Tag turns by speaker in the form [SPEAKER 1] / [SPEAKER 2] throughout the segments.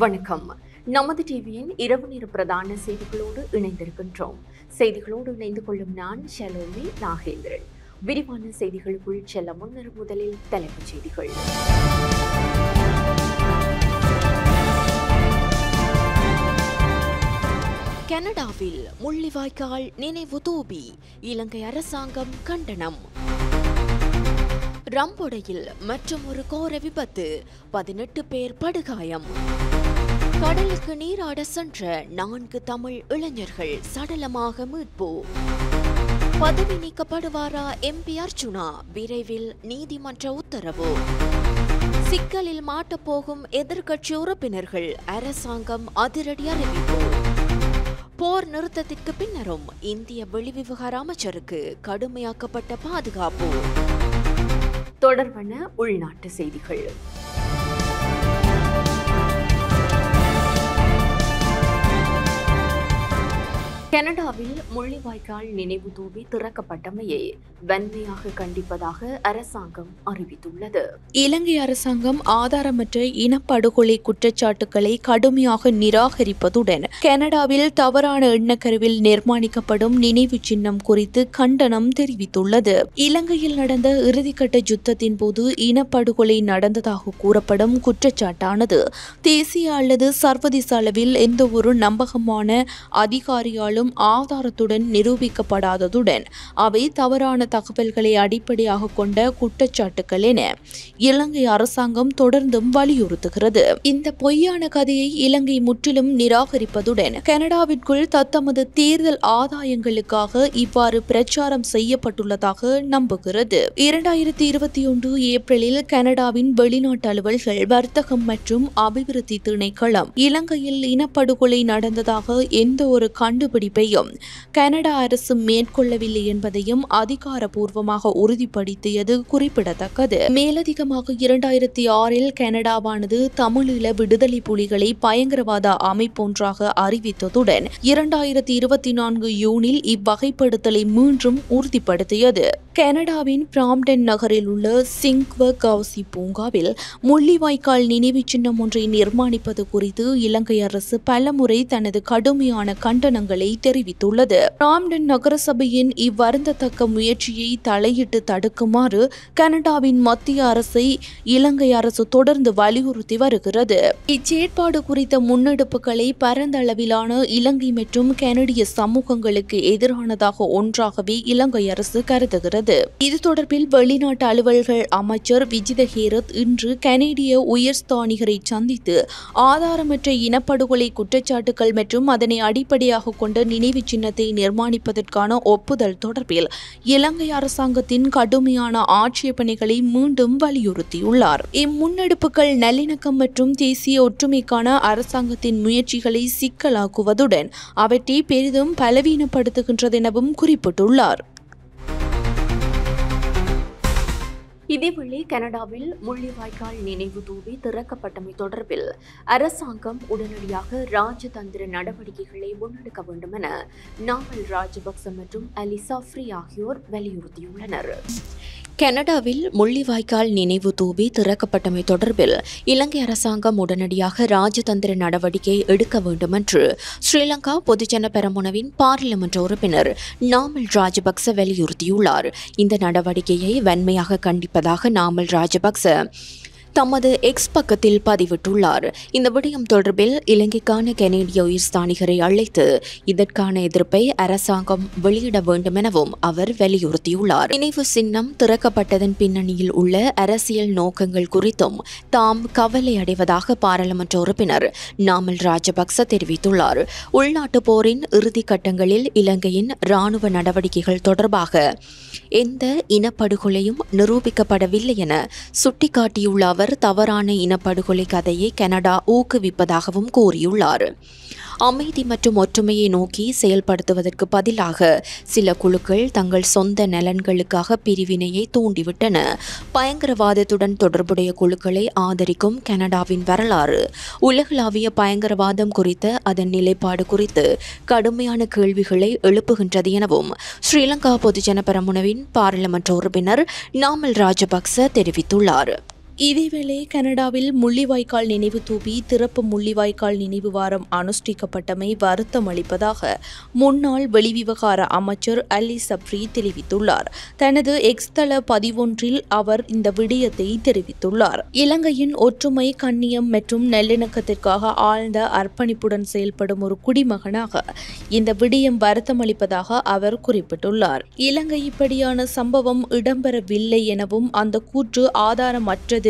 [SPEAKER 1] வணக்கம். நமது டிவியின் இரவு நேர பிரதான செய்திகளோடு இணைந்திருக்கின்றோம். செய்திகளோடு இணைந்து கொள்ளும் நான் ஷலோமி நாகேந்திரன். விரிவான செய்திகளுக்குள் செல்ல முன்னர் முதலில் தலைப்புச் செய்திகள். கனடாவில் முள்ளிவாய்க்கால் நினைவு தூபி இலங்கை அரசாங்கம் கண்டனம். ரம்பொடையில் மற்றொரு கோர விபத்து, 18 பேர் படுகாயம். கடலுக்கு நீராட சென்ற 4 தமிழ் இளைஞர்கள் சடலமாக மீட்பு. பதவி நீக்கப்படுவாரா MP அர்ச்சுனா? விரைவில் நீதிமன்ற உத்தரவு. சிக்கலில் மாட்டப்போகும் எதிர்க்கட்சி உறுப்பினர்கள், அரசாங்கம் அதிரடி அறிவிப்பு. போர் நிறுத்தத்திற்கு பின்னரும் இந்திய வெளிவிவகார அமைச்சருக்கு கடுமையாக்கப்பட்ட பாதுகாப்பு. தொடர்பான உள்நாட்டு செய்திகள். கனடாவில் முள்ளிவாய்க்கால் நினைவு தூபி திறக்கப்பட்டமையை வன்மையாக கண்டிப்பதாக அரசாங்கம் அறிவித்துள்ளது.
[SPEAKER 2] இலங்கை அரசாங்கம் ஆதாரமற்ற இனப்படுகொலை குற்றச்சாட்டுக்களை கடுமையாக நிராகரிப்பதுடன் கனடாவில் தவறான எண்ணக்கருவில் நிர்மாணிக்கப்படும் நினைவு சின்னம் குறித்து கண்டனம் தெரிவித்துள்ளது. இலங்கையில் நடந்த இறுதிக்கட்ட யுத்தத்தின் போது இனப்படுகொலை நடந்ததாக கூறப்படும் குற்றச்சாட்டானது தேசிய அல்லது சர்வதேச அளவில் எந்த ஒரு நம்பகமான அதிகாரியாலும் ஆதாரத்துடன் நிரூபிக்கப்படாததுடன் அவை தவறான தகவல்களை அடிப்படையாக கொண்ட குற்றச்சாட்டுகள் என இலங்கை அரசாங்கம் தொடர்ந்தும் வலியுறுத்துகிறது. இந்த பொய்யான கதையை இலங்கை முற்றிலும் நிராகரிப்பதுடன் கனடாவிற்குள் தத்தமது தேர்தல் ஆதாயங்களுக்காக இவ்வாறு பிரச்சாரம் செய்யப்பட்டுள்ளதாக நம்புகிறது. 2021 ஏப்ரலில் கனடாவின் வெளிநாட்டு அலுவல்கள், வர்த்தகம் மற்றும் அபிவிருத்தி திணைக்களம் இலங்கையில் இனப்படுகொலை நடந்ததாக எந்த ஒரு கண்டுபிடிப்பையும் கனடா அரசு மேற்கொள்ளவில்லை என்பதையும் அதிகாரப்பூர்வமாக உறுதிப்படுத்தியது குறிப்பிடத்தக்கது. மேலதிகமாக 2006 கனடாவானது தமிழீழ விடுதலை புலிகளை பயங்கரவாத அமைப்பொன்றாக அறிவித்ததுடன் 2024 ஜூனில் இவ்வகைப்படுத்தலை மீண்டும் உறுதிப்படுத்தியது. கனடாவின் பிராம்டன் நகரில் உள்ள சிங்க்வ கவுசி பூங்காவில் முள்ளிவாய்க்கால் நினைவு சின்னம் ஒன்றை நிர்மாணிப்பது குறித்து இலங்கை அரசு பலமுறை தனது கடுமையான கண்டனங்களை தெரிவித்துள்ளது. பிராம்டன் நகரசபையின் இவ்வருந்தத்தக்க முயற்சியை தலையிட்டு தடுக்குமாறு கனடாவின் மத்திய அரசை இலங்கை அரசு தொடர்ந்து வலியுறுத்தி வருகிறது. இச்செயற்பாடு குறித்த முன்னெடுப்புகளை பரந்த அளவிலான இலங்கை மற்றும் கனடிய சமூகங்களுக்கு எதிரானதாக ஒன்றாகவே இலங்கை அரசு கருதுகிறது. இது தொடர்பில் வெளிநாட்டு அலுவல்கள் அமைச்சர் விஜித ஹேரத் இன்று கனேடிய உயர்ஸ்தானிகரை சந்தித்து ஆதாரமற்ற இனப்படுகொலை குற்றச்சாட்டுகள் மற்றும் அதனை அடிப்படையாக கொண்ட நினைவு சின்னத்தை நிர்மாணிப்பதற்கான ஒப்புதல் தொடர்பில் இலங்கை அரசாங்கத்தின் கடுமையான ஆட்சேபனைகளை மீண்டும் வலியுறுத்தியுள்ளார். இம்முன்னெடுப்புகள் நல்லிணக்கம் மற்றும் தேசிய ஒற்றுமைக்கான அரசாங்கத்தின் முயற்சிகளை சிக்கலாக்குவதுடன் அவற்றை பெரிதும் பலவீனப்படுத்துகின்றது எனவும் குறிப்பிட்டுள்ளார்.
[SPEAKER 1] இதேவேளை கனடாவில் முள்ளிவாய்க்கால் நினைவு தூபி திறக்கப்பட்டமை தொடர்பில் அரசாங்கம் உடனடியாக ராஜதந்திர நடவடிக்கைகளை முன்னெடுக்க வேண்டும் என நாமல் ராஜபக்ச மற்றும் அலி சஃப்ரி ஆகியோர் வலியுறுத்தியுள்ளனர். கனடாவில் முள்ளிவாய்க்கால் நினைவு தூபி திறக்கப்பட்டமை தொடர்பில் இலங்கை அரசாங்கம் உடனடியாக ராஜதந்திர நடவடிக்கை எடுக்க வேண்டும் என்று ஸ்ரீலங்கா பொதுஜன பெரமுனவின் பாராளுமன்ற உறுப்பினர் நாமல் ராஜபக்ச வலியுறுத்தியுள்ளார். இந்த நடவடிக்கையை வன்மையாக கண்டிப்பதாக நாமல் ராஜபக்ச தமது எக்ஸ் பக்கத்தில் பதிவிட்டுள்ளார். இந்த விடயம் தொடர்பில் இலங்கைக்கான கனேடிய உயர்ஸ்தானிகரை அழைத்து இதற்கான எதிர்ப்பை அரசாங்கம் வெளியிட வேண்டும் எனவும் அவர் வலியுறுத்தியுள்ளார். நினைவு சின்னம் திறக்கப்பட்டதன் பின்னணியில் உள்ள அரசியல் நோக்கங்கள் குறித்தும் தாம் கவலை அடைவதாக பாராளுமன்ற உறுப்பினர் நாமல் ராஜபக்ச தெரிவித்துள்ளார். உள்நாட்டு போரின் இறுதி கட்டங்களில் இலங்கையின் இராணுவ நடவடிக்கைகள் தொடர்பாக எந்த இனப்படுகொலையும் நிரூபிக்கப்படவில்லை என சுட்டிக்காட்டியுள்ள அவர் தவறான இனப்படுகொலை கதையை கனடா ஊக்குவிப்பதாகவும் கூறியுள்ளார். அமைதி மற்றும் ஒற்றுமையை நோக்கி செயல்படுத்துவதற்கு பதிலாக சில குழுக்கள் தங்கள் சொந்த நலன்களுக்காக பிரிவினையை தூண்டிவிட்டன. பயங்கரவாதத்துடன் தொடர்புடைய குழுக்களை ஆதரிக்கும் கனடாவின் வரலாறு உலகளாவிய பயங்கரவாதம் குறித்த அதன் நிலைப்பாடு குறித்து கடுமையான கேள்விகளை எழுப்புகின்றது எனவும் ஸ்ரீலங்கா பொதுஜன பெரமுனவின் பாராளுமன்ற உறுப்பினர் நாமல் ராஜபக்ச தெரிவித்துள்ளார்.
[SPEAKER 2] இதேவேளை கனடாவில் முள்ளிவாய்க்கால் நினைவு தூபி திறப்பு முள்ளிவாய்க்கால் நினைவு வாரம் அனுஷ்டிக்கப்பட்டமை வருத்தம் அளிப்பதாக முன்னாள் வெளிவிவகார அமைச்சர் அலி சப்ரி தெரிவித்துள்ளார். தனது எக்ஸ் தள பதிவொன்றில் அவர் இந்த விடயத்தை தெரிவித்துள்ளார். இலங்கையின் ஒற்றுமை, கண்ணியம் மற்றும் நல்லிணக்கத்திற்காக ஆழ்ந்த அர்ப்பணிப்புடன் செயல்படும் ஒரு குடிமகனாக இந்த விடயம் வருத்தம் அளிப்பதாக அவர் குறிப்பிட்டுள்ளார். இலங்கை இப்படியான சம்பவம் இடம்பெறவில்லை எனவும் அந்த கூற்று ஆதாரமற்றது,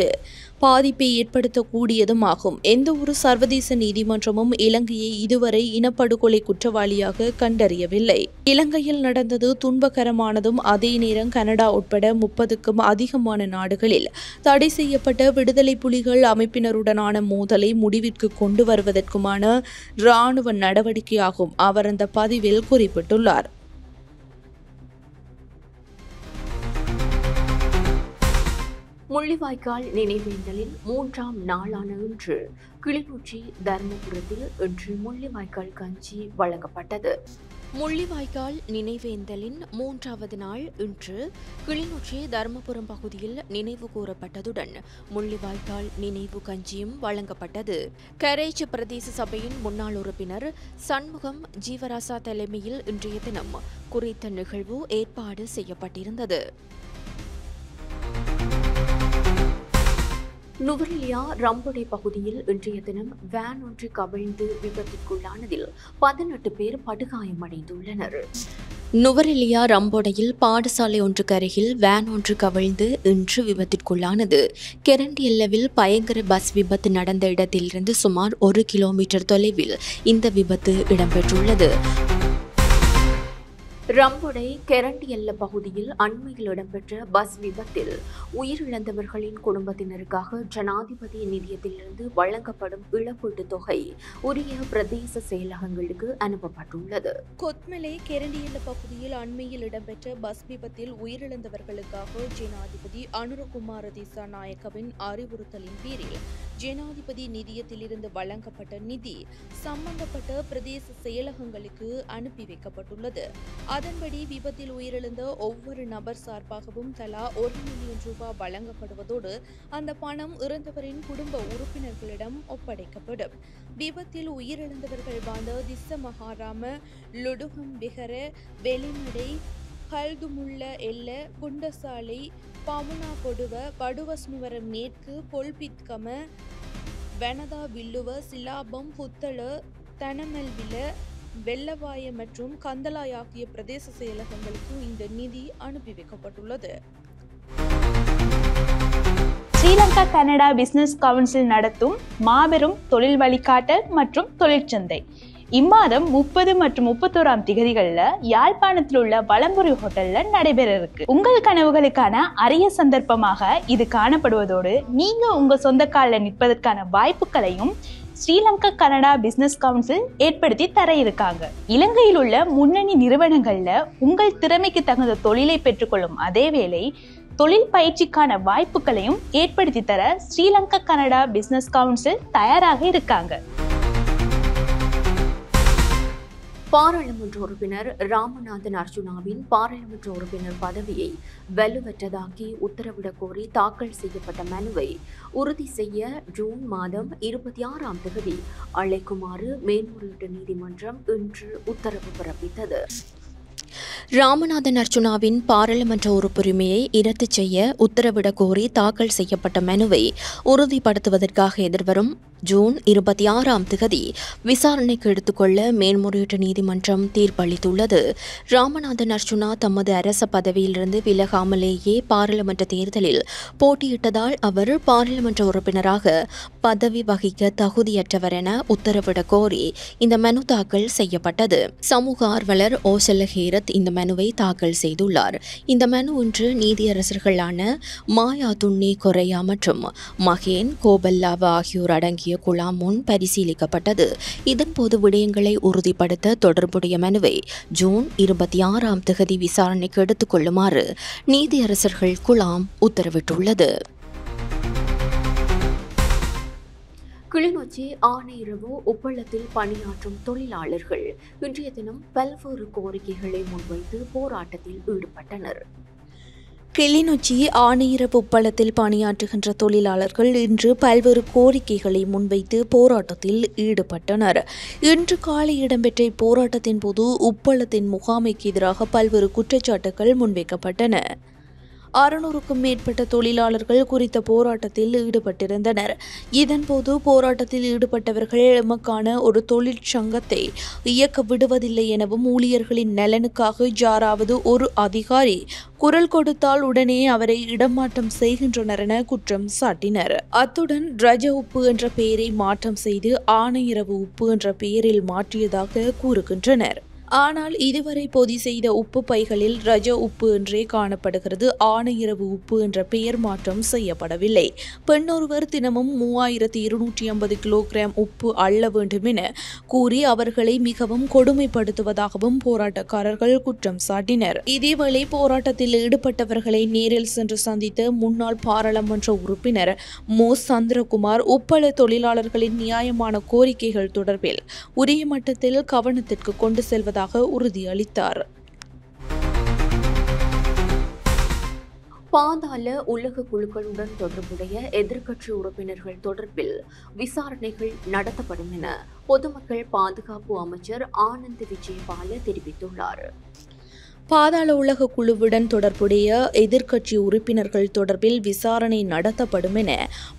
[SPEAKER 2] பாதிப்பை ஏற்படுத்தக்கூடியதும் ஆகும். எந்த ஒரு சர்வதேச நீதிமன்றமும் இலங்கையை இதுவரை இனப்படுகொலை குற்றவாளியாக கண்டறியவில்லை. இலங்கையில் நடந்தது துன்பகரமானதும் அதே நேரம் கனடா உட்பட 30க்கும் அதிகமான நாடுகளில் தடை செய்யப்பட்ட விடுதலை புலிகள் அமைப்பினருடனான மோதலை முடிவிற்கு கொண்டு வருவதற்குமான இராணுவ நடவடிக்கையாகும் அவர் அந்த பதிவில் குறிப்பிட்டுள்ளார்.
[SPEAKER 1] முள்ளிவாய்க்கால் நினைவேந்தலின் 3ஆம் நாளான இன்று கிளிநொச்சி தர்மபுரத்தில் இன்று முள்ளிவாய்க்கால் கஞ்சி வழங்கப்பட்டது. முள்ளிவாய்க்கால் நினைவேந்தலின் 3வது நாள் இன்று கிளிநொச்சி தர்மபுரம் பகுதியில் நினைவு கூறப்பட்டதுடன் முள்ளிவாய்க்கால் நினைவு கஞ்சியும் வழங்கப்பட்டது. கரேஜ் பிரதேச சபையின் முன்னாள் உறுப்பினர் சண்முகம் ஜீவராசா தலைமையில் இன்றைய தினம் குறித்த நிகழ்வு ஏற்பாடு செய்யப்பட்டிருந்தது. நுவரெலியா ரம்பொடை பகுதியில் இன்றைய தினம் வேன் ஒன்று கவிழ்ந்து விபத்திற்குள்ளானதில் 18 பேர் படுகாயமடைந்துள்ளனர். நுவரெலியா ரம்பொடையில் பாடசாலை ஒன்றுக்கு அருகில் வேன் ஒன்று கவிழ்ந்து இன்று விபத்திற்குள்ளானது. கெரண்டி எல்லவில் பயங்கர பஸ் விபத்து நடந்த இடத்திலிருந்து சுமார் 1 கிலோமீட்டர் தொலைவில் இந்த விபத்து இடம்பெற்றுள்ளது. ரம்பொடை கெரண்டி எல்ல பகுதியில் அண்மையில் இடம்பெற்ற பஸ் விபத்தில் உயிரிழந்தவர்களின் குடும்பத்தினருக்காக ஜனாதிபதி நிதியத்திலிருந்து வழங்கப்படும் இழப்பீட்டுத் தொகை உரிய பிரதேச செயலகங்களுக்கு அனுப்பப்பட்டுள்ளது.
[SPEAKER 2] கொத்மலை கெரண்டி எல்ல பகுதியில் அண்மையில் இடம்பெற்ற பஸ் விபத்தில் உயிரிழந்தவர்களுக்காக ஜனாதிபதி அனுரகுமார திசாநாயக்கவின் அறிவுறுத்தலின் பேரில் ஜனாதிபதி நிதியத்திலிருந்து வழங்கப்பட்ட நிதி சம்பந்தப்பட்ட பிரதேச செயலகங்களுக்கு அனுப்பி வைக்கப்பட்டுள்ளது. அதன்படி விபத்தில் உயிரிழந்த ஒவ்வொரு நபர் சார்பாகவும் தலா 1 மில்லியன் ரூபாய் வழங்கப்படுவதோடு அந்த பணம் இறந்தவரின் குடும்ப உறுப்பினர்களிடம் ஒப்படைக்கப்படும். விபத்தில் உயிரிழந்தவர்கள் வாழ்ந்த திஸ்ஸ மகாராம, லுடுகம் விஹர, வெளிமடை, கல்துமுல்ல எல்ல, குண்டசாலை, பமுனா கொடுவ, படுவஸ்னுவர மேற்கு, பொல்பித்கம, வெனதா வில்லுவ, சிலாபம், புத்தள, தனமல்வில, வெள்ளவாய மற்றும் கந்தலாய் ஆகிய பிரதேச செயலகங்களுக்கு இந்த நிதி அனுப்பி வைக்கப்பட்டுள்ளது.
[SPEAKER 3] ஸ்ரீலங்கா கனடா பிசினஸ் கவுன்சில் நடத்தும் மாபெரும் தொழில் வழிகாட்டல் மற்றும் தொழிற்சந்தை இம்மாதம் 30 மற்றும் 31ஆம் திகதிகளில் யாழ்ப்பாணத்தில் உள்ள வலம்புரி ஹோட்டல்ல நடைபெற இருக்கு. உங்கள் கனவுகளுக்கான அரிய சந்தர்ப்பமாக இது காணப்படுவதோடு நீங்க உங்க சொந்த காலில் நிற்பதற்கான வாய்ப்புகளையும் ஸ்ரீலங்கா கனடா பிசினஸ் கவுன்சில் ஏற்படுத்தி தர இருக்காங்க. இலங்கையில் உள்ள முன்னணி நிறுவனங்கள்ல உங்கள் திறமைக்கு தகுந்த தொழிலை பெற்றுக்கொள்ளும் அதேவேளை தொழில் பயிற்சிக்கான வாய்ப்புகளையும் ஏற்படுத்தி தர ஸ்ரீலங்கா கனடா பிசினஸ் கவுன்சில் தயாராக இருக்காங்க.
[SPEAKER 1] பாராளுமன்ற உறுப்பினர் ராமநாதன் அர்ஜுனாவின் பாராளுமன்ற உறுப்பினர் பதவியை வலுவற்றதாக்கி உத்தரவிடக் கோரி தாக்கல் செய்யப்பட்ட மனுவை உறுதி செய்ய ஜூன் மாதம் 26ஆம் தேதி அழைக்குமாறு மேன்முறையீட்டு நீதிமன்றம் இன்று உத்தரவு பிறப்பித்தது. ராமநாதன் அர்ஜுனாவின் பாராளுமன்ற உறுப்புரிமையை இரத்து செய்ய உத்தரவிடக் கோரி தாக்கல் செய்யப்பட்ட மனுவை உறுதிப்படுத்துவதற்காக எதிர்வரும் ஜூன் 26ஆம் தேதி விசாரணைக்கு எடுத்துக்கொள்ள மேன்முறையீட்டு நீதிமன்றம் தீர்ப்பளித்துள்ளது. ராமநாதன் அர்ஜுனா தமது அரச பதவியிலிருந்து விலகாமலேயே பாராளுமன்ற தேர்தலில் போட்டியிட்டதால் அவர் பாராளுமன்ற உறுப்பினராக பதவி வகிக்க தகுதியற்றவர் என உத்தரவிடக் கோரி இந்த மனு தாக்கல் செய்யப்பட்டது. சமூக ஆர்வலர் ஓசலஹேரத் இந்த மனுவை தாக்கல் செய்துள்ளார். இந்த மனு இன்று நீதியரசர்களான மாயா துண்ணி கொரையா மற்றும் மகேன் கோபல்லாவ ஆகியோர் அடங்கிய குழாம் முன் பரிசீலிக்கப்பட்டது. இதன்போது விடயங்களை உறுதிப்படுத்த தொடர்புடைய மனுவை ஜூன் 26ஆம் தேதி விசாரணைக்கு எடுத்துக் கொள்ளுமாறு நீதியரசர்கள் குழாம் உத்தரவிட்டுள்ளது. கிளிநொச்சி ஆணையரவு உப்பளத்தில் பணியாற்றும் தொழிலாளர்கள் இன்றைய தினம் பல்வேறு கோரிக்கைகளை முன்வைத்து போராட்டத்தில் ஈடுபட்டனர்.
[SPEAKER 2] கிளிநொச்சி ஆணையரவு உப்பளத்தில் பணியாற்றுகின்ற தொழிலாளர்கள் இன்று பல்வேறு கோரிக்கைகளை முன்வைத்து போராட்டத்தில் ஈடுபட்டனர். இன்று காலை இடம்பெற்ற போராட்டத்தின் போது உப்பளத்தின் முகாமைக்கு எதிராக பல்வேறு குற்றச்சாட்டுகள் முன்வைக்கப்பட்டன. 600க்கும் மேற்பட்ட தொழிலாளர்கள் குறித்த போராட்டத்தில் ஈடுபட்டிருந்தனர். இதன்போது போராட்டத்தில் ஈடுபட்டவர்கள் எமக்கான ஒரு தொழிற்சங்கத்தை இயக்க விடுவதில்லை எனவும் ஊழியர்களின் நலனுக்காக யாராவது ஒரு அதிகாரி குரல் கொடுத்தால் உடனே அவரை இடமாற்றம் செய்கின்றனர் என குற்றம் சாட்டினர். அத்துடன் ரஜ உப்பு என்ற பெயரை மாற்றம் செய்து ஆணையரவு உப்பு என்ற பெயரில் மாற்றியதாக கூறுகின்றனர். ஆனால் இதுவரை பொதி செய்த உப்பு பைகளில் ரஜ உப்பு என்றே காணப்படுகிறது. ஆணையரவு உப்பு என்ற பெயர் மாற்றம் செய்யப்படவில்லை. பெண்ணொருவர் தினமும் 3250 கிலோகிராம் உப்பு அள்ள வேண்டும் என கூறி அவர்களை மிகவும் கொடுமைப்படுத்துவதாகவும் போராட்டக்காரர்கள் குற்றம் சாட்டினர். இதேவேளை போராட்டத்தில் ஈடுபட்டவர்களை நேரில் சென்று சந்தித்த முன்னாள் பாராளுமன்ற உறுப்பினர் மோ சந்திரகுமார் உப்பள தொழிலாளர்களின் நியாயமான கோரிக்கைகள் தொடர்பில் உரிய மட்டத்தில் கவனத்திற்கு கொண்டு செல்வதாக உறுதியளித்தார்.
[SPEAKER 1] பாதாள உலக குழுக்களுடன் தொடர்புடைய எதிர்க்கட்சி உறுப்பினர்கள் தொடர்பில் விசாரணைகள் நடத்தப்படும் என பொதுமக்கள் பாதுகாப்பு அமைச்சர் ஆனந்த் விஜயபால தெரிவித்துள்ளார்.
[SPEAKER 2] பாதாள உலக குழுவுடன் தொடர்புடைய எதிர்க்கட்சி உறுப்பினர்கள் தொடர்பில் விசாரணை நடத்தப்படும் என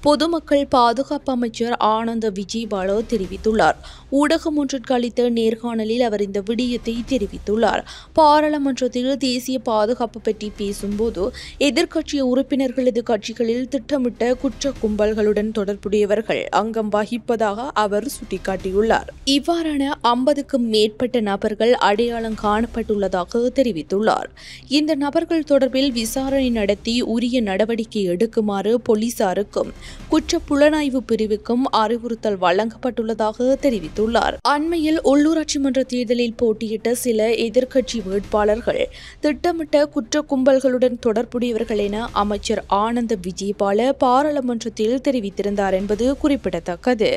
[SPEAKER 2] பொதுமக்கள் பாதுகாப்பு அமைச்சர் ஆனந்த் விஜயபால தெரிவித்துள்ளார். ஊடகம் ஒன்றிற்கு அளித்த நேர்காணலில் அவர் இந்த விடயத்தை தெரிவித்துள்ளார். பாராளுமன்றத்தில் தேசிய பாதுகாப்பு பற்றி பேசும்போது எதிர்க்கட்சி உறுப்பினர்களது கட்சிகளில் திட்டமிட்ட குற்ற கும்பல்களுடன் தொடர்புடையவர்கள் அங்கம் வகிப்பதாக அவர் சுட்டிக்காட்டியுள்ளார். இவ்வாறான 50க்கும் மேற்பட்ட நபர்கள் அடையாளம் காணப்பட்டுள்ளதாக தெரிவித்துள்ளார். இந்த நபர்கள் தொடர்பில் விசாரணை நடத்தி உரிய நடவடிக்கை எடுக்குமாறு போலீசாருக்கும் குற்ற புலனாய்வு பிரிவுக்கும் அறிவுறுத்தல் வழங்கப்பட்டுள்ளதாக தெரிவித்துள்ளார். அண்மையில் உள்ளூராட்சி மன்ற தேர்தலில் போட்டியிட்ட சில எதிர்க்கட்சி வேட்பாளர்கள் திட்டமிட்ட குற்ற கும்பல்களுடன் தொடர்புடையவர்கள் என அமைச்சர் ஆனந்த் விஜயபால பாராளுமன்றத்தில் தெரிவித்திருந்தார் என்பது குறிப்பிடத்தக்கது.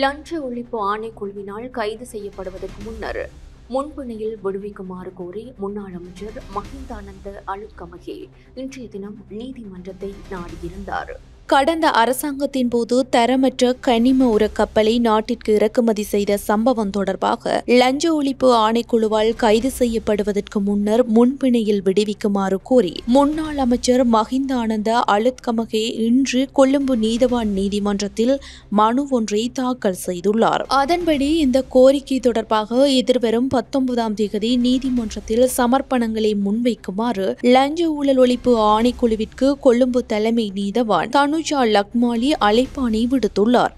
[SPEAKER 1] லஞ்ச ஒழிப்பு ஆணைக்குழுவினால் கைது செய்யப்படுவதற்கு முன்னர் முன்பிணையில் விடுவிக்குமாறு கோரி முன்னாள் அமைச்சர் மஹிந்தானந்த அழுத்கமகே இன்றைய தினம் நீதிமன்றத்தை நாடியிருந்தார்.
[SPEAKER 2] கடந்த அரசாங்கத்தின் போது தரமற்ற கனிம உர கப்பலை நாட்டிற்கு இறக்குமதி செய்த சம்பவம் தொடர்பாக லஞ்ச ஒழிப்பு ஆணைக்குழுவால் கைது செய்யப்படுவதற்கு முன்னர் முன்பிணையில் விடுவிக்குமாறு கோரி முன்னாள் அமைச்சர் மஹிந்தானந்த அழுத்கமகே இன்று கொழும்பு நீதவான் நீதிமன்றத்தில் மனு ஒன்றை தாக்கல் செய்துள்ளார். அதன்படி இந்த கோரிக்கை தொடர்பாக எதிர்வரும் 19ஆம் தேதி நீதிமன்றத்தில் சமர்ப்பணங்களை முன்வைக்குமாறு லஞ்ச ஊழல் ஒழிப்பு ஆணைக்குழுவிற்கு கொழும்பு தலைமை நீதவான் தனுஜா லக்மாலி அழைப்பாணை விடுத்துள்ளார்.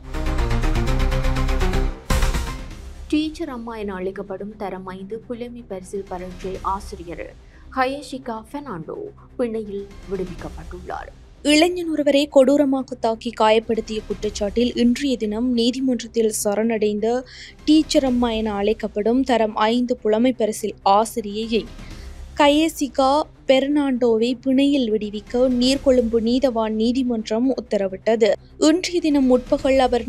[SPEAKER 1] டீச்சர் அம்மா என அழைக்கப்படும் தரம் 5 புலமை பரிசில் பரீட்சை ஆசிரியர் ஹயஷிகா பெர்னாண்டோ பிணையில் விடுவிக்கப்பட்டுள்ளார்.
[SPEAKER 2] இளைஞன் ஒருவரை கொடூரமாக தாக்கி காயப்படுத்திய குற்றச்சாட்டில் இன்றைய தினம் நீதிமன்றத்தில் சரணடைந்த டீச்சர் அம்மா என அழைக்கப்படும் தரம் 5 புலமை பரிசில் ஆசிரியையை ஹயஷிகா பெர்னாண்டோவை பிணையில் விடுவிக்க நீர்கொழும்பு நீதவான் நீதிமன்றம் உத்தரவிட்டது. இன்றைய தினம் முற்பகல் அவர்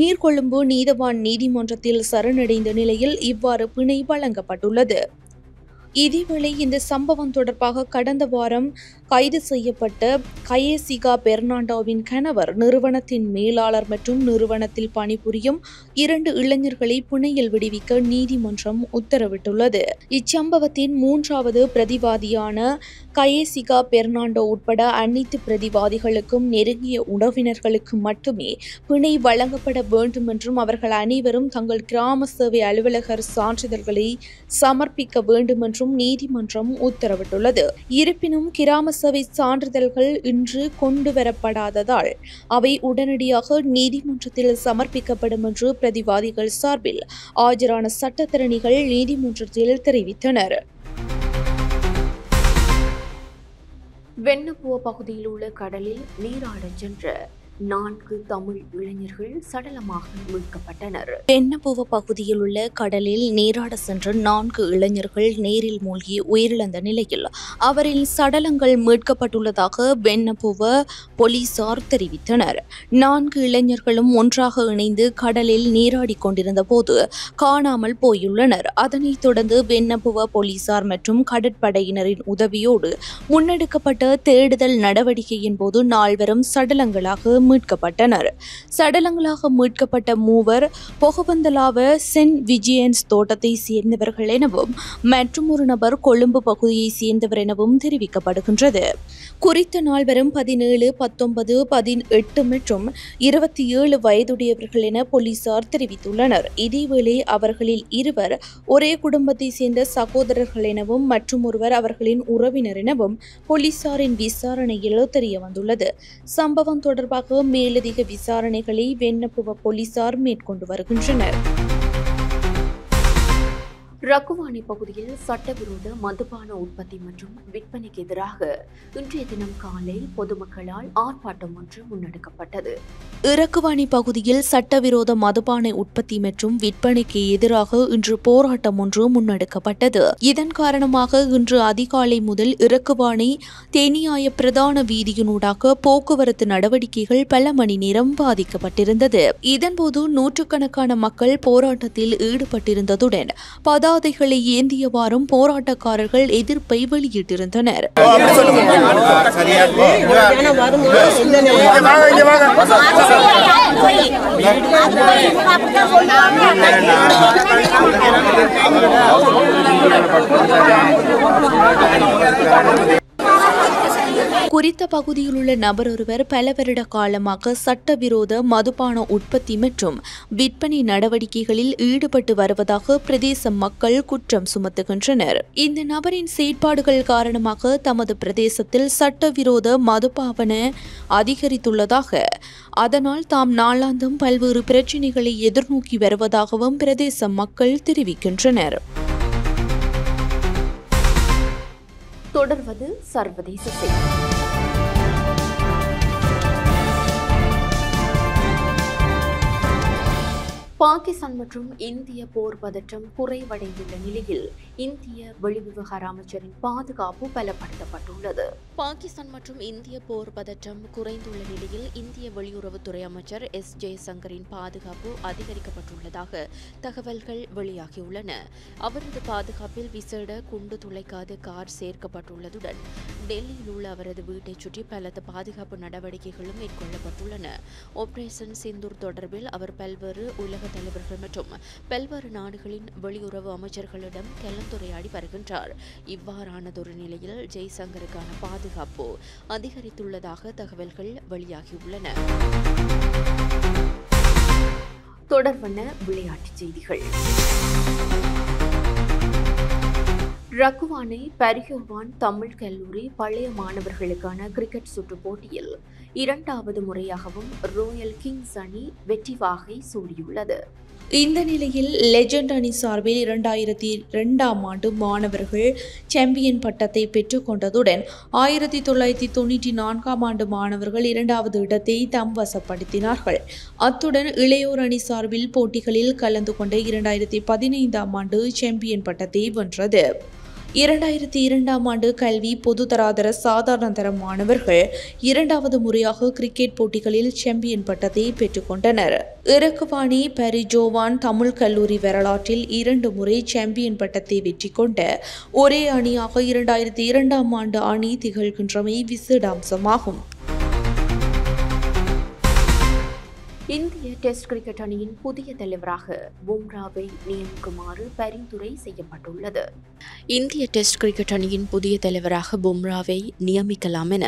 [SPEAKER 2] நீர்கொழும்பு நீதவான் நீதிமன்றத்தில் சரணடைந்த நிலையில் இவ்வாறு பிணை வழங்கப்பட்டுள்ளது. இதேவேளை இந்த சம்பவம் தொடர்பாக கடந்த வாரம் கைது செய்யப்பட்ட ஹயஷிகா பெர்னாண்டோவின் கணவர் நிறுவனத்தின் மேலாளர் மற்றும் நிறுவனத்தில் பணிபுரியும் 2 இளைஞர்களை பிணையில் விடுவிக்க நீதிமன்றம் உத்தரவிட்டுள்ளது. இச்சம்பவத்தின் 3வது பிரதிவாதியான ஹயஷிகா பெர்னாண்டோ உட்பட அனைத்து பிரதிவாதிகளுக்கும் நெருங்கிய உறவினர்களுக்கு மட்டுமே பிணை வழங்கப்பட வேண்டும் என்றும் அவர்கள் அனைவரும் தங்கள் கிராம சேவை அலுவலகர் சான்றிதழ்களை சமர்ப்பிக்க வேண்டும் என்றும் நீதிமன்றம் உத்தரவிட்டுள்ளது. இருப்பினும் கிராம சேவை சான்றிதழ்கள் இன்று கொண்டுவரப்படாததால் அவை உடனடியாக நீதிமன்றத்தில் சமர்ப்பிக்கப்படும் என்று பிரதிவாதிகள் சார்பில் ஆஜரான சட்டத்தரணிகள் நீதிமன்றத்தில் தெரிவித்தனர்.
[SPEAKER 1] வெண்ணப்புவ பகுதியில் உள்ள கடலில் நீராடச் சென்ற 4 தமிழ் இளைஞர்கள் சடலமாக மீட்கப்பட்டனர்.
[SPEAKER 2] பென்னபுவ பகுதியில் உள்ள கடலில் நீராட சென்ற 4 இளைஞர்கள் நீரில் மூழ்கி உயிரிழந்த நிலையில் அவரின் சடலங்கள் மீட்கப்பட்டுள்ளதாக பென்னபுவ போலீசார் தெரிவித்தனர். 4 இளைஞர்களும் ஒன்றாக இணைந்து கடலில் நீராடிக் கொண்டிருந்த போது காணாமல் போயுள்ளனர். அதனைத் தொடர்ந்து பென்னபுவ போலீசார் மற்றும் கடற்படையினரின் உதவியோடு முன்னெடுக்கப்பட்ட தேடுதல் நடவடிக்கையின் போது 4 சடலங்களாக மீட்கப்பட்டனர். சடலங்களாக மீட்கப்பட்ட 3 பொகவந்தலாவ சென்ட் விஜியன்ஸ் தோட்டத்தை சேர்ந்தவர்கள் எனவும் மற்றும் ஒரு நபர் கொழும்பு பகுதியை சேர்ந்தவர் எனவும் தெரிவிக்கப்படுகின்றது. குறித்த 4 17, 19, 18 மற்றும் 27 வயதுடையவர்கள் என போலீசார் தெரிவித்துள்ளனர். இதேவேளை அவர்களில் 2 ஒரே குடும்பத்தை சேர்ந்த சகோதரர்கள் எனவும் மற்றும் ஒருவர் அவர்களின் உறவினர் எனவும் போலீசாரின் விசாரணையில் தெரிய வந்துள்ளது. சம்பவம் தொடர்பாக மேலதிக விசாரணைகளை பென்னபுவ போலீசார் மேற்கொண்டு வருகின்றனர்.
[SPEAKER 1] ரக்குவானி பகுதியில் சட்டவிரோத மதுபான உற்பத்தி மற்றும் விற்பனைக்கு எதிராக இன்றைய தினம் காலை பொதுமக்களால் ஆர்ப்பாட்டம் ஒன்று முன்னெடுக்கப்பட்டது.
[SPEAKER 2] ரக்குவானி பகுதியில் சட்டவிரோத மதுபான உற்பத்தி மற்றும் விற்பனைக்கு எதிராக இன்று போராட்டம் ஒன்று முன்னெடுக்கப்பட்டது. இதன் காரணமாக இன்று அதிகாலை முதல் ரக்குவானி தேனியாய பிரதான வீதியினூடாக போக்குவரத்து நடவடிக்கைகள் பல மணி நேரம் பாதிக்கப்பட்டிருந்தது. இதன்போது நூற்றுக்கணக்கான மக்கள் போராட்டத்தில் ஈடுபட்டிருந்ததுடன் பதாதைகளை ஏந்தியவாறும் போராட்டக்காரர்கள் எதிர்ப்பை வெளியிட்டிருந்தனர். குறித்த பகுதியில் உள்ள நபர் ஒருவர் பல வருட காலமாக சட்டவிரோத மதுபான உற்பத்தி மற்றும் விற்பனை நடவடிக்கைகளில் ஈடுபட்டு வருவதாக பிரதேச மக்கள் குற்றம் சுமத்துகின்றனர். இந்த நபரின் செயற்பாடுகள் காரணமாக தமது பிரதேசத்தில் சட்டவிரோத மதுபாவன அதிகரித்துள்ளதாக, அதனால் தாம் நாளாந்தம் பல்வேறு பிரச்சினைகளை எதிர்நோக்கி வருவதாகவும் பிரதேச மக்கள் தெரிவிக்கின்றனர்.
[SPEAKER 1] தொடர்வது சர்வதேச செய்தி. பாகிஸ்தான் மற்றும் இந்திய போர் பதற்றம் குறைவடைந்துள்ள நிலையில் இந்திய வெளிவிவகார அமைச்சரின் பாதுகாப்பு பலப்படுத்தப்பட்டுள்ளது.
[SPEAKER 2] பாகிஸ்தான் மற்றும் இந்திய போர் பதற்றம் குறைந்துள்ள நிலையில் இந்திய வெளியுறவுத்துறை அமைச்சர் எஸ். ஜெய்சங்கரின் பாதுகாப்பு அதிகரிக்கப்பட்டுள்ளதாக தகவல்கள் வெளியாகியுள்ளன. அவரது பாதுகாப்பில் விசேட குண்டு துளைக்காத கார் சேர்க்கப்பட்டுள்ளதுடன் டெல்லியில் உள்ள அவரது வீட்டைச் சுற்றி பலத்த பாதுகாப்பு நடவடிக்கைகளும் மேற்கொள்ளப்பட்டுள்ளன. ஆபரேஷன் சிந்தூர் தொடர்பில் அவர் பல்வேறு உலக தலைவர்கள் மற்றும் பல்வேறு நாடுகளின் வெளியுறவு அமைச்சர்களிடம் கலந்துரையாடி வருகின்றார். இவ்வாறானதொரு நிலையில் ஜெய்சங்கருக்கான பாதுகாப்பு அதிகரித்துள்ளதாக தகவல்கள் வெளியாகியுள்ளன.
[SPEAKER 1] தொடர்வன விளையாட்டுச் செய்திகள். ரக்குவானை பரியோவான் தமிழ் கல்லூரி பழைய மாணவர்களுக்கான கிரிக்கெட் சுற்றுப் போட்டியில் 2வது முறையாகவும் ராயல் கிங்ஸ் அணி வெற்றி வாகை சூடியுள்ளது.
[SPEAKER 2] இந்த நிலையில் லெஜண்ட் அணி சார்பில் 2002ஆம் ஆண்டு மாணவர்கள் சாம்பியன் பட்டத்தை பெற்றுக்கொண்டதுடன் 1994ஆம் ஆண்டு மாணவர்கள் 2வது இடத்தை தம் வசப்படுத்தினார்கள். அத்துடன் இளையோர் அணி சார்பில் போட்டிகளில் கலந்து கொண்ட 2015ஆம் ஆண்டு சாம்பியன் பட்டத்தை வென்றது. 2002ஆம் ஆண்டு கல்வி பொதுதராதர சாதாரண தர மாணவர்கள் 2வது முறையாக கிரிக்கெட் போட்டிகளில் சாம்பியன் பட்டத்தை பெற்றுக்கொண்டனர். ரக்குவானி பரியோவான் தமிழ் கல்லூரி வரலாற்றில் 2 முறை சாம்பியன் பட்டத்தை வெற்றி கொண்ட ஒரே அணியாக 2002ஆம் ஆண்டு அணி திகழ்கின்றமை விசேட அம்சமாகும்.
[SPEAKER 1] இந்திய டெஸ்ட் கிரிக்கெட் அணியின் புதிய தலைவராக பும்ராவை நியமிக்குமாறு பரிந்துரை செய்யப்பட்டுள்ளது.
[SPEAKER 2] இந்திய டெஸ்ட் கிரிக்கெட் அணியின் புதிய தலைவராக பும்ராவை நியமிக்கலாம் என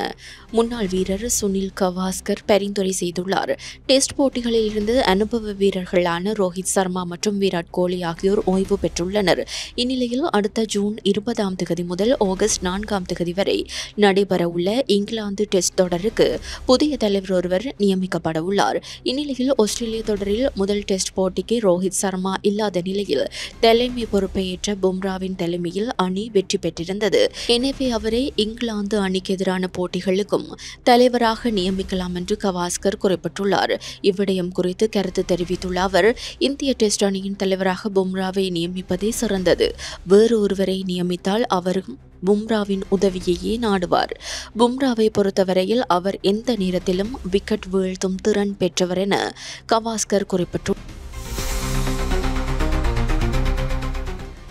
[SPEAKER 2] முன்னாள் வீரர் சுனில் கவாஸ்கர் பரிந்துரை செய்துள்ளார். டெஸ்ட் போட்டிகளில் இருந்து அனுபவ வீரர்களான ரோஹித் சர்மா மற்றும் விராட் கோலி ஆகியோர் ஓய்வு பெற்றுள்ளனர். இந்நிலையில் அடுத்த ஜூன் 20ஆம் தேதி முதல் ஆகஸ்ட் 4ஆம் தேதி வரை நடைபெறவுள்ள இங்கிலாந்து டெஸ்ட் தொடருக்கு புதிய தலைவர் ஒருவர் நியமிக்கப்பட உள்ளார். இந்நிலையில் இந்நிலையில் ஆஸ்திரேலிய தொடரில் முதல் டெஸ்ட் போட்டிக்கு ரோஹித் சர்மா இல்லாத நிலையில் தலைமை பொறுப்பை ஏற்ற பும்ராவின் தலைமையில் அணி வெற்றி பெற்றிருந்தது. எனவே அவரை இங்கிலாந்து அணிக்கு எதிரான போட்டிகளுக்கும் தலைவராக நியமிக்கலாம் என்று கவாஸ்கர் குறிப்பிட்டுள்ளார். இவ்விடயம் குறித்து கருத்து தெரிவித்துள்ள அவர், இந்திய டெஸ்ட் அணியின் தலைவராக பும்ராவை நியமிப்பதே சிறந்தது. வேறு ஒருவரை நியமித்தால் அவரும் பும்ராவின் உதவியையே நாடுவார். பும்ராவை பொறுத்தவரையில் அவர் எந்த நேரத்திலும் விக்கெட் வீழ்த்தும் திறன் பெற்றவர் என கவாஸ்கர் குறிப்பிட்டுள்ளார்.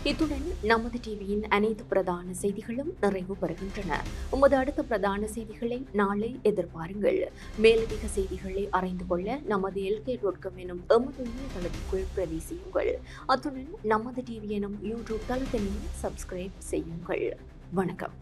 [SPEAKER 1] இத்துடன் நமது டிவியின் அனைத்து பிரதான செய்திகளும் நிறைவு பெறுகின்றன. உமது அடுத்த பிரதான செய்திகளை நாளை எதிர்பாருங்கள். மேலதிக செய்திகளை அறிந்து கொள்ள நமது LK.com எனும் எமது இணையதளத்துக்குள் பிரவேசியுங்கள். அத்துடன் நமது டிவி எனும் யூடியூப் தளத்தினையும் சப்ஸ்கிரைப் செய்யுங்கள். வணக்கம்.